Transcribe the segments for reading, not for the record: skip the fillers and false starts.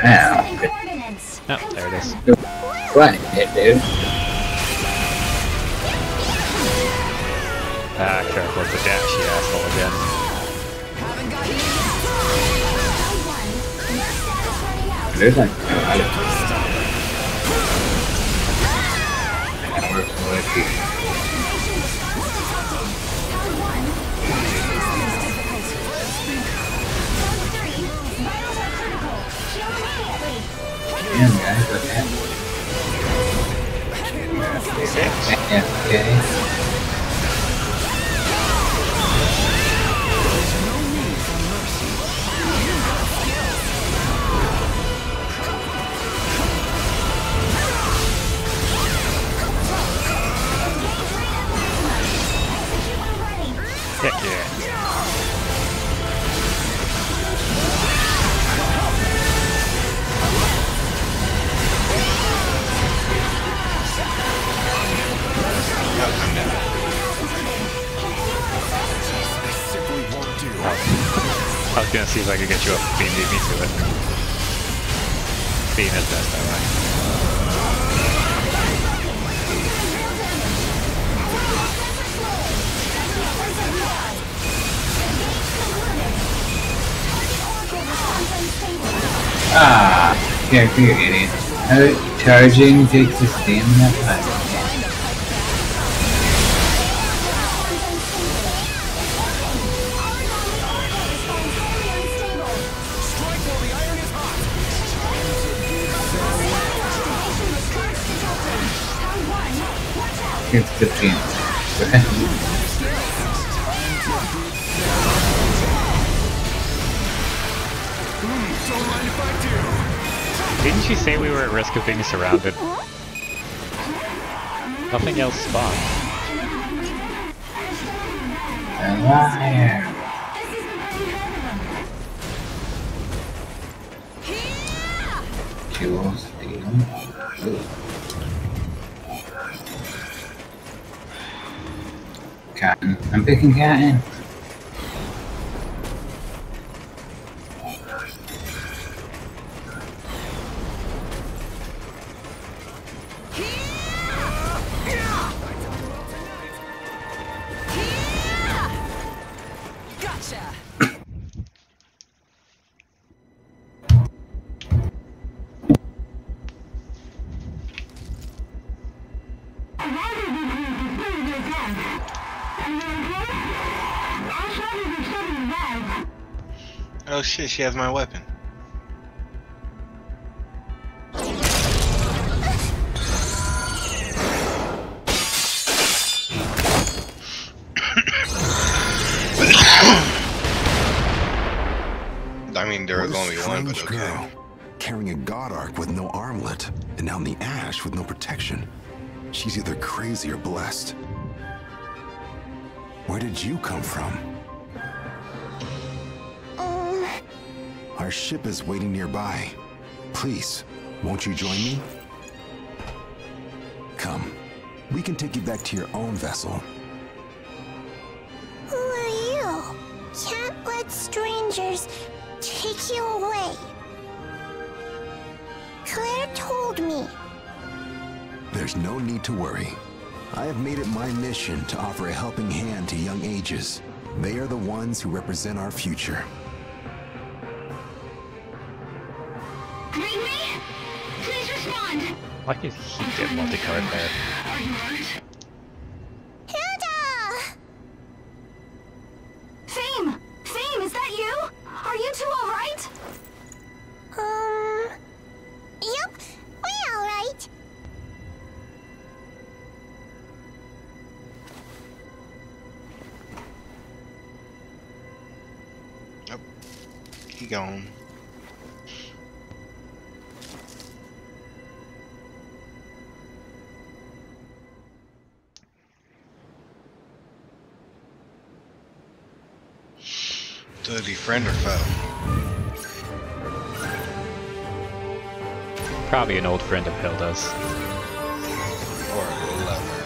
Ow. Oh, there it is. What it, dude? Ah, careful with the dash, you asshole again. There's like damn guys, what's happening? Yeah, okay. Heck yeah. I was gonna see if I could get you up and beam me to it. Being as best that way. Ah, character, you idiot. Charging takes the stamina time. It's 15. Go ahead. Didn't you say we were at risk of being surrounded? Nothing else spawned. A liar. Jewels, steal. Cotton. I'm picking cotton. Oh shit, she has my weapon. I mean, there was only one, but okay. Girl, carrying a god arc with no armlet, and now in the ash with no protection. She's either crazy or blessed. Where did you come from? Our ship is waiting nearby. Please, won't you join me? Come, we can take you back to your own vessel. Who are you? Can't let strangers take you away. Claire told me. There's no need to worry. I have made it my mission to offer a helping hand to young ages. They are the ones who represent our future. Read me? Please respond. Why did he get multi-card there? Are you hurt? Hilda! Fame! Fame, is that you? Are you two alright? Yep, we're alright. Yep. He gone. Does he friend or foe? Probably an old friend of Hilda's. Or a lover?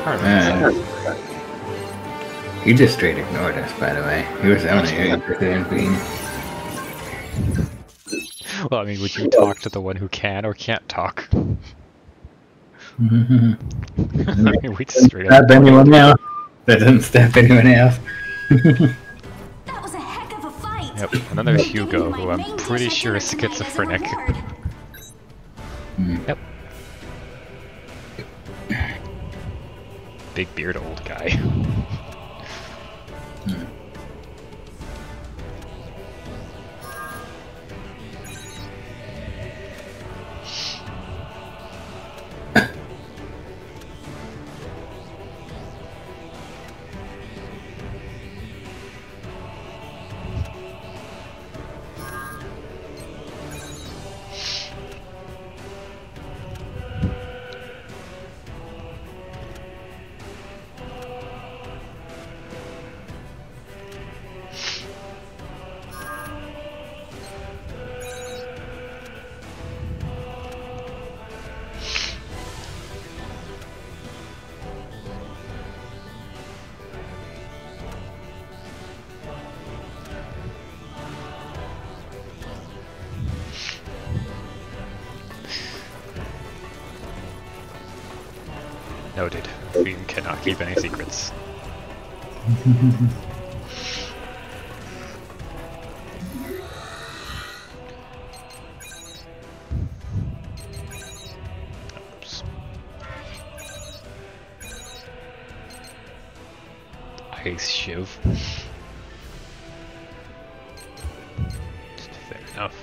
Carmen. He just straight ignored us, by the way. He was only interested in being. Well, I mean, would you talk to the one who can or can't talk? I mean, we'd straight up. Stop anyone else. That doesn't stop anyone else. That was a heck of a fight. Yep, and then there's Hugo, who I'm pretty sure is schizophrenic. Yep. Big beard old guy. Noted. We cannot keep any secrets. Oops. Ice shiv. Just fair enough.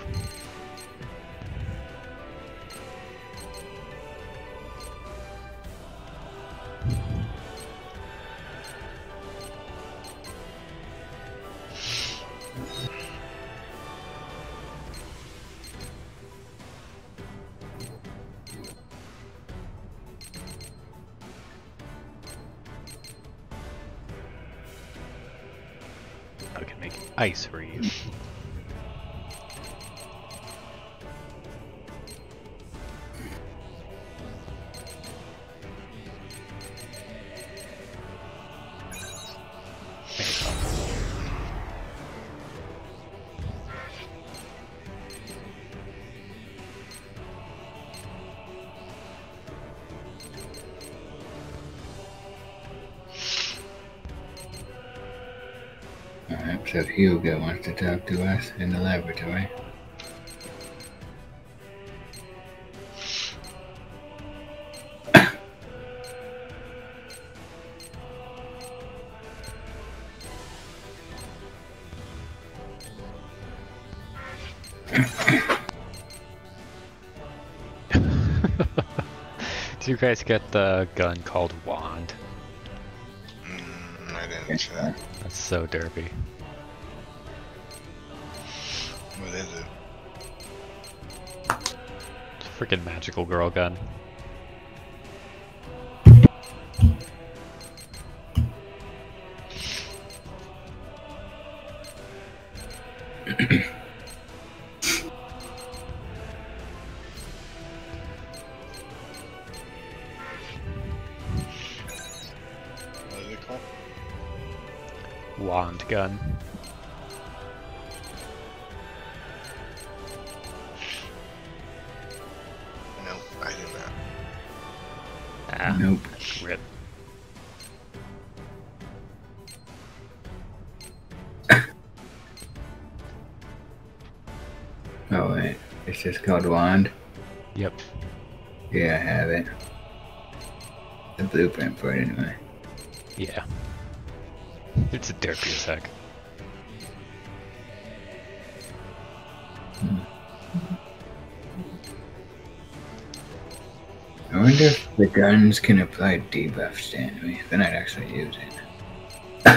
I can make ice for you. Alright, so Hugo wants to talk to us in the laboratory. Do you guys get the gun called Wand? I didn't see that. That's so derpy. What is it? It's a freaking magical girl gun. What is it called? Wand gun. Nope, I did not. Ah, Nope. rip. Oh wait, it's just called Wand? Yep. Yeah, I have it. The blueprint for it anyway. Yeah. It's a derpy as heck. I wonder if the guns can apply debuffs to enemies. Then I'd actually use it.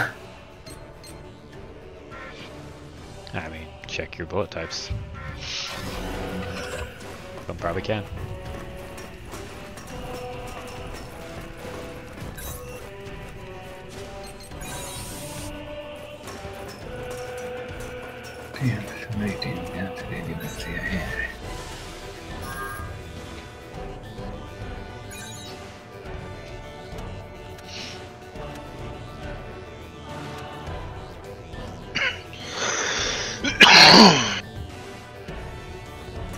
I mean, check your bullet types. Some probably can. Damn, somebody didn't answer. They didn't even see I had it.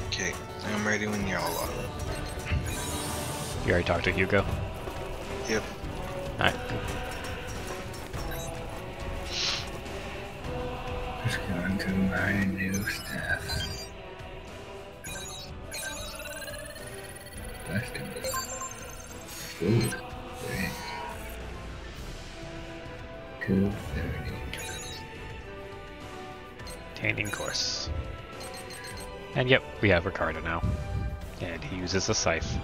Okay, I'm ready when y'all are. You already talked to Hugo? Yep. Alright, cool. Just going to my new stuff. That's too good. Ooh, great. 230. Obtaining course. And yep, we have Ricardo now. And he uses a scythe.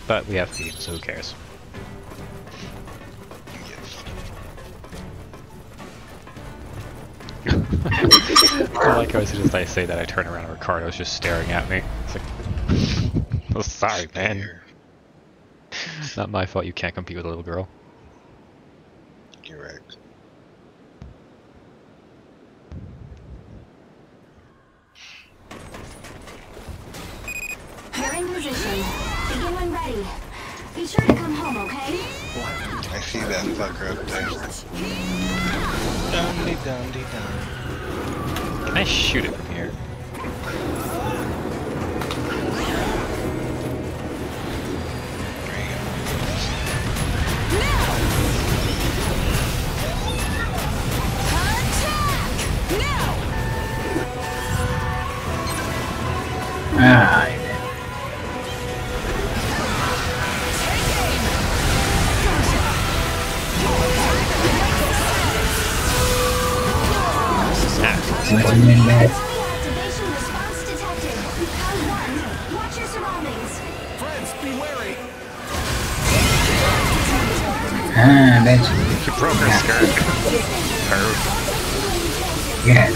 But we have Phoebe, so who cares? I like how as soon as I say that, I turn around and Ricardo's just staring at me. It's like, oh, sorry, man. Not my fault you can't compete with a little girl. You're right. You're in position. Begin when ready. Be sure to come home, okay? I see that fucker up there. Dundee dundee dun. Can I shoot it from here? There you go. Ah, Activation response detected. Round 1. Watch your surroundings. Friends, be wary. ah, that's She broke her skirt. yes.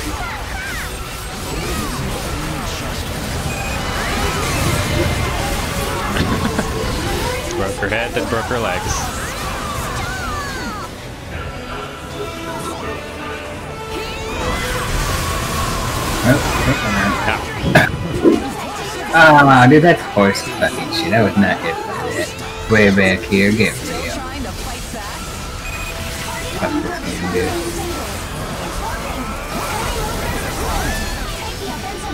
Broke her head, then broke her legs. Ah, dude, that's horse fucking shit. I was not hit by that. Way back here, get real. Fuck this game, dude.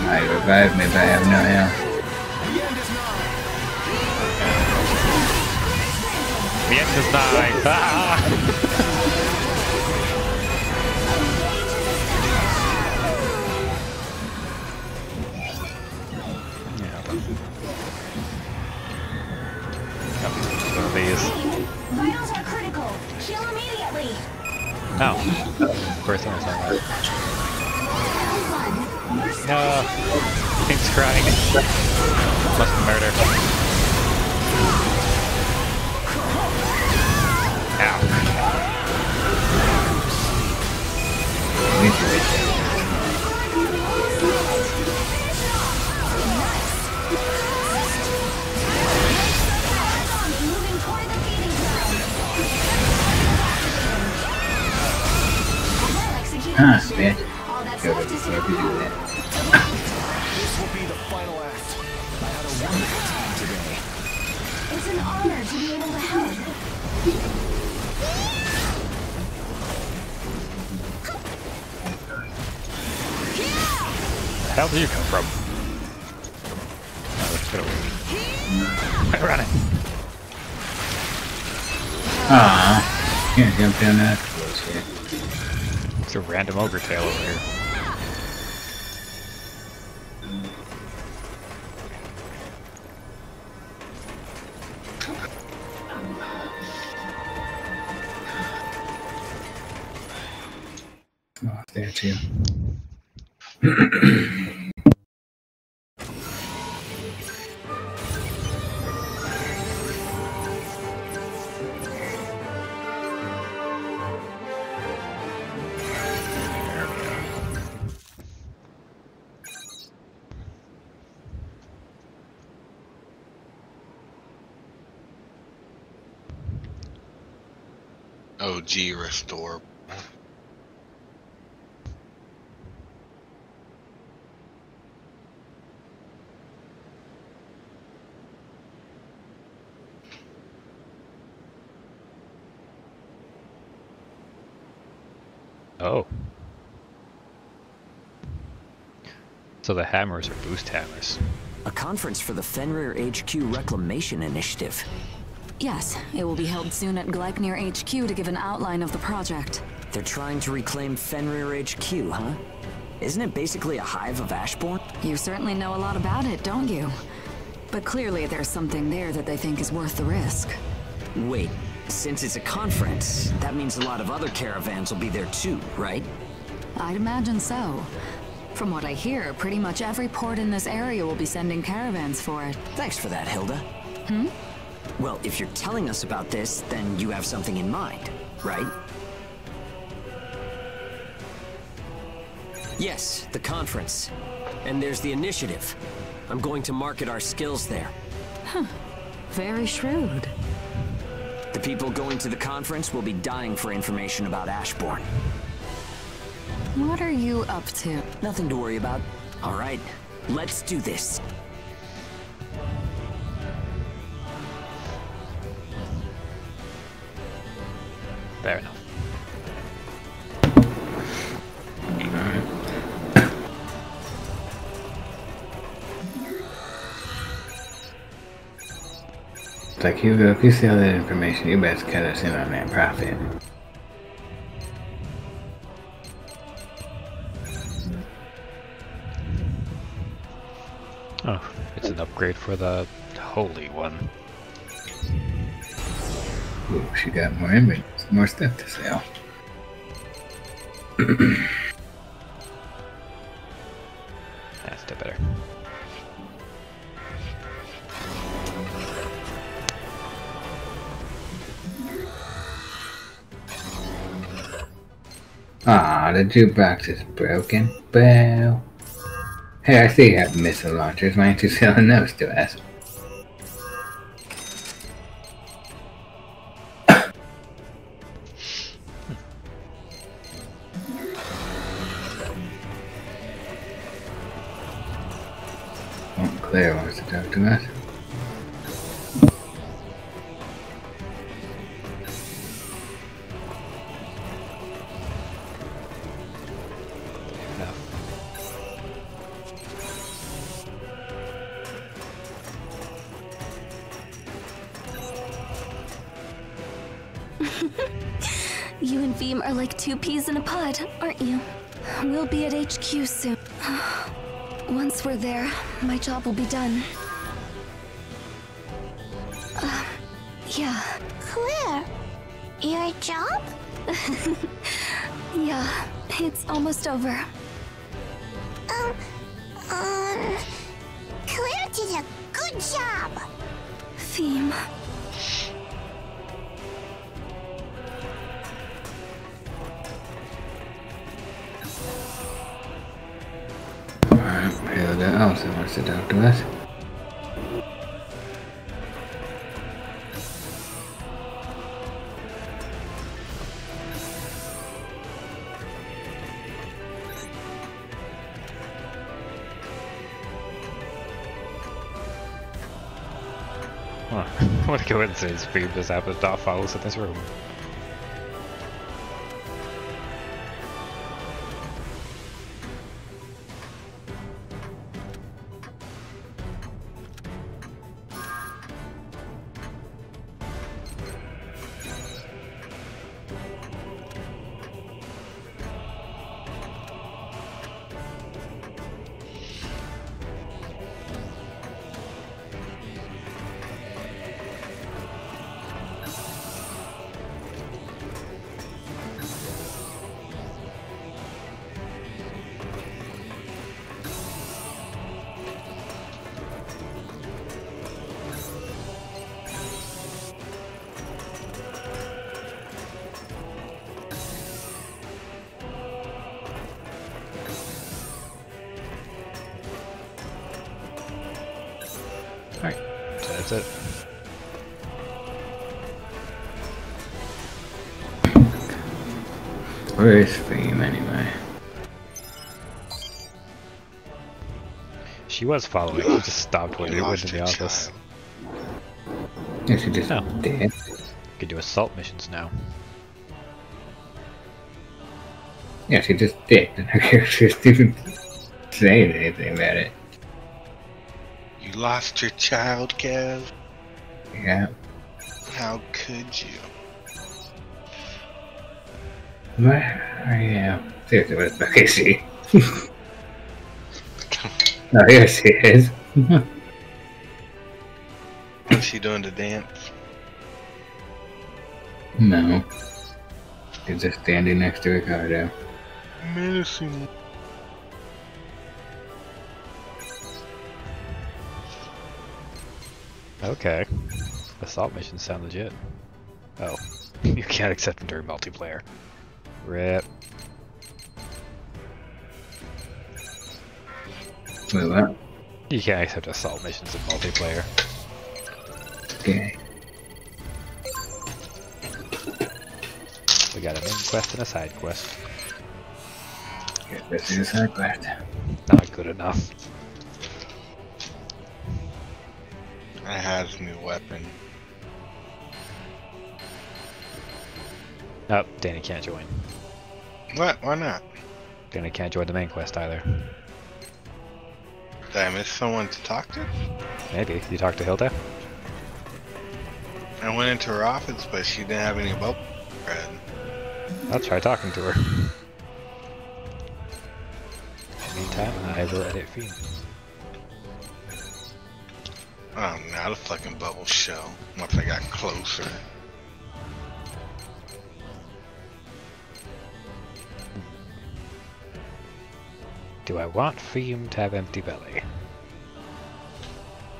Might revive me, but I have no health. The end is nigh. Ah! One of these. Vitals are critical. Heal immediately. Oh. First one I saw that. No. Pink's crying. Must be murder. Moving toward the feeding ground. Well executed Ah, mission. bitch. All that's Go left to is the do that. This will be the final act. I had a wonderful time today. It's an honor to be able to help. Where the hell did you come from? Oh, we're just gonna wait. Run it. Ah, can't jump down that bullshit. It's a random ogre tail over here. Oh, there too. OG restore. Oh. So the hammers are boost hammers. A conference for the Fenrir HQ Reclamation Initiative. Yes, it will be held soon at Gleipnir HQ to give an outline of the project. They're trying to reclaim Fenrir HQ, huh? Isn't it basically a hive of Ashborn? You certainly know a lot about it, don't you? But clearly there's something there that they think is worth the risk. Wait, since it's a conference, that means a lot of other caravans will be there too, right? I'd imagine so. From what I hear, pretty much every port in this area will be sending caravans for it. Thanks for that, Hilda. Hmm? Well, if you're telling us about this, then you have something in mind, right? Yes, the conference. And there's the initiative. I'm going to market our skills there. Very shrewd. The people going to the conference will be dying for information about Ashborn. What are you up to? Nothing to worry about. All right, let's do this. Fair enough. It's like, Hugo, if you see all that information, you best cut us in on that profit. Oh, it's an upgrade for the Holy One. Ooh, she got more stuff to sell. That's still better. Ah, the jukebox is broken. Well, hey, I see you have missile launchers. Why aren't you selling those to us? Oh, Claire wants to talk to us. You and Veem are like two peas in a pod, aren't you? We'll be at HQ soon. Once we're there, my job will be done. Yeah. Claire, your job? Yeah, it's almost over. Claire did a good job. Veem. Hilda also wants to talk to us. Huh. What a coincidence, Pleebs just happens to follow us in this room. Alright, so that's it. Where is Veem anyway? She was following, she just stopped when we went to the office. Yeah, she just Oh. did. Could do assault missions now. Yeah, she just did, and her character didn't say anything about it. You lost your child, Kev? Yeah. How could you? What? Yeah. Seriously, what the fuck is she? Oh, here she is. What's she doing to dance? No. She's just standing next to Ricardo. Menacing. Okay. Assault missions sound legit. Oh. You can't accept them during multiplayer. RIP. Wait, what? You can't accept assault missions in multiplayer. Okay. We got a main quest and a side quest. Yeah, this is a side quest. Not good enough. I have a new weapon. Oh, Danny can't join. What? Why not? Danny can't join the main quest either. Did I miss someone to talk to? Maybe. You talked to Hilda? I went into her office, but she didn't have any bubble bread. I'll try talking to her. In the meantime, I will edit feed. Oh, now the fucking bubble show. Once I got closer. Do I want Fium to have empty belly?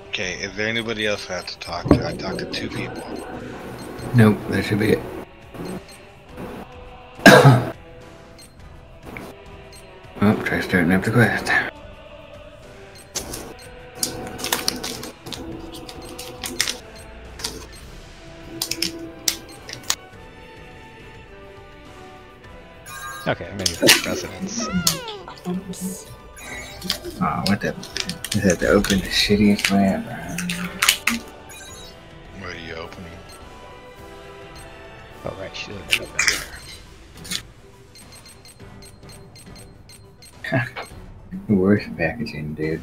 Okay, is there anybody else I have to talk to? I talked to 2 people. Nope, that should be it. Oh, try starting up the quest. Okay, I'm gonna use the precedence. Oh, what the? Just have to open the shittiest way ever. What are you opening? Oh right, she doesn't open there. The worst packaging, dude.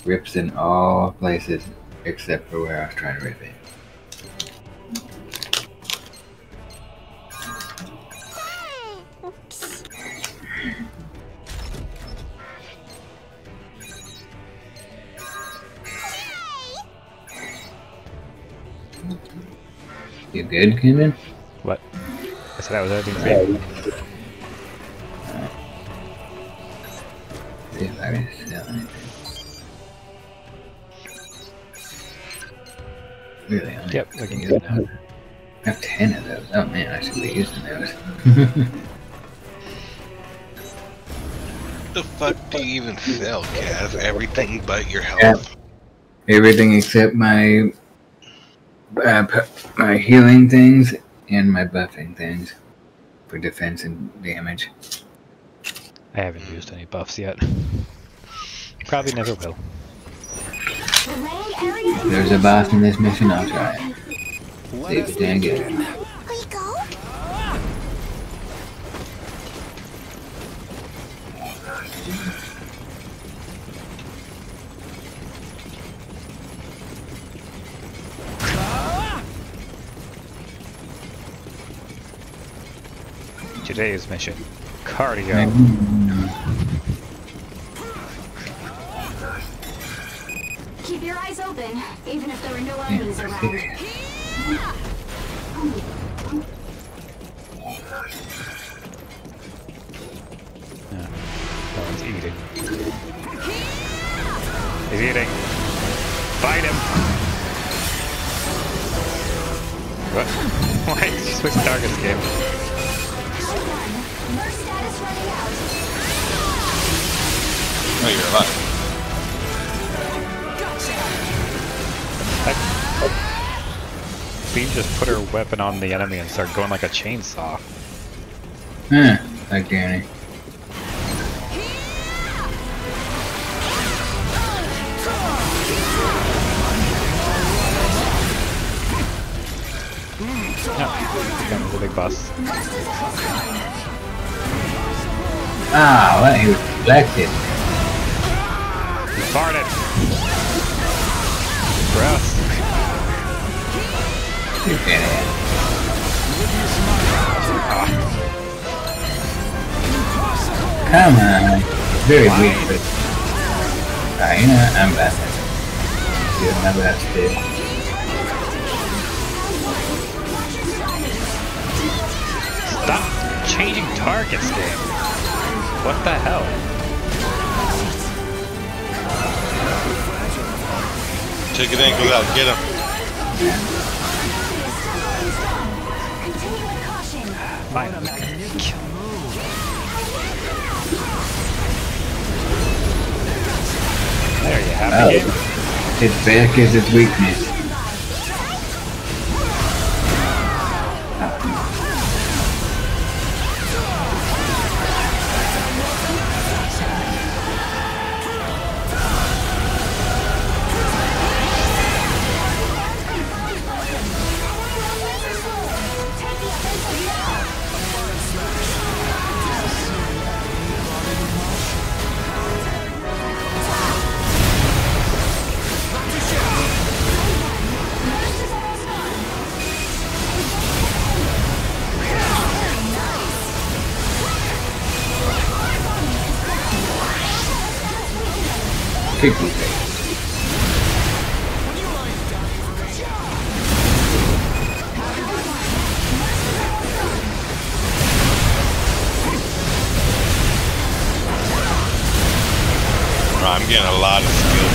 Rips in all places except for where I was trying to rip it. You good, Keenan? What? I said I was editing feed. See if I can sell anything. Really? Only Yep, we can use it now. I have 10 of those. Oh man, I should be using those. What the fuck do you even sell, Kaz? Everything but your health. Everything except my my healing things and my buffing things for defense and damage. I haven't used any buffs yet. Probably never will. There's a boss in this mission, I'll try it. See if it's any good. We go? Today's mission. Cardio. Keep your eyes open, even if there are no enemies around. No one's eating. He's eating. Fight him! What? Why did you switch targets, game? First status running out. Oh, you're alive. Beam just put her weapon on the enemy and started going like a chainsaw. Huh, like Danny. Yeah, that was a big boss. Ah, what? He was deflected. He farted. Gross. You get it. Come on. Very weak, but... Alright, you know what? I'm back. Doing my best, dude. Stop changing targets, game. What the hell? Take an ankle out, get him. Fine. There you have it. His back is his weakness. Kick me. I'm getting a lot of skill.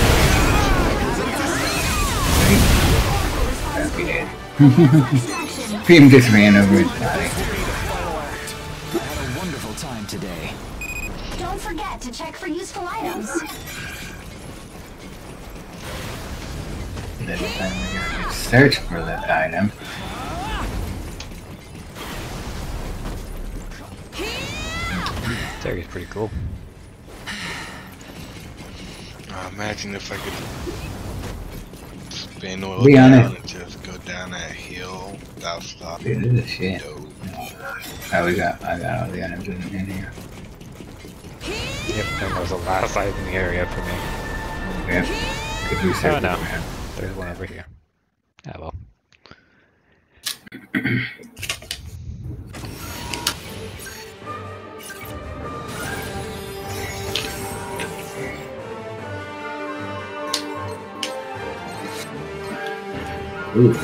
Pim just ran over his body. I had a wonderful time today. Don't forget to check for useful items. This time we gotta search for that item. This area's pretty cool. Imagine if I could spin oil Be down honest. and just go down that hill without stopping. Dude, this is shit. Dope. Oh, I got all the items in here. Yep, that was the last item in the area for me. Yep. Could we Oh search no, for him? there's one over here. Ah well. Ooh.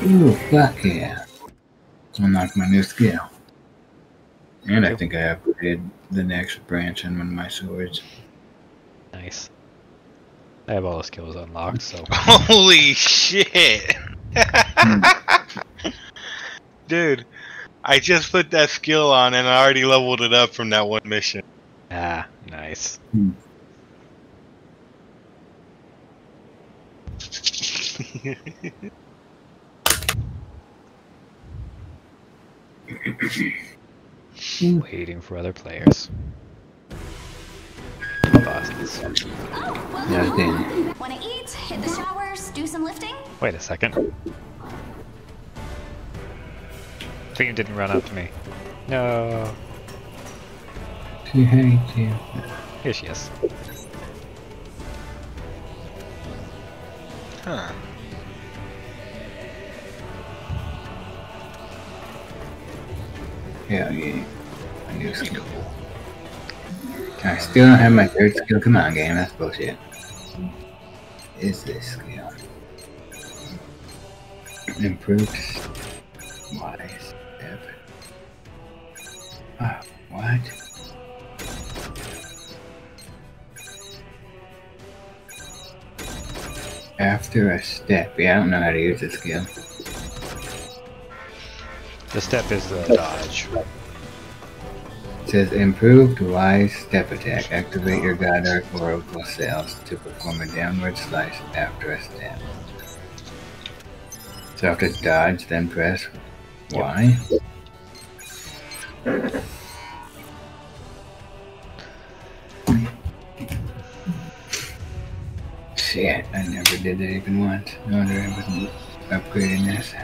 Ooh, fuck yeah. Unlock my new skill. And I think I upgraded the next branch on one of my swords. Nice. I have all the skills unlocked, so. Holy shit! Dude, I just put that skill on and I already leveled it up from that one mission. Ah, nice. Waiting for other players. Bosses. Yeah, damn. Wanna eat? Hit the showers? Do some lifting? Wait a second. Thing didn't run up to me. No. She hates you. Here she is. Huh. Hell yeah. My new skill. I still don't have my third skill. Come on, game. That's bullshit. Is this skill? Improved wise step. Oh, what? After a step. Yeah, I don't know how to use this skill. The step is the dodge. It says improved wise step attack. Activate your God Arc Oracle cells to perform a downward slice after a step. So I have to dodge, then press Y. Shit, I never did that even once. No wonder I wasn't upgrading this.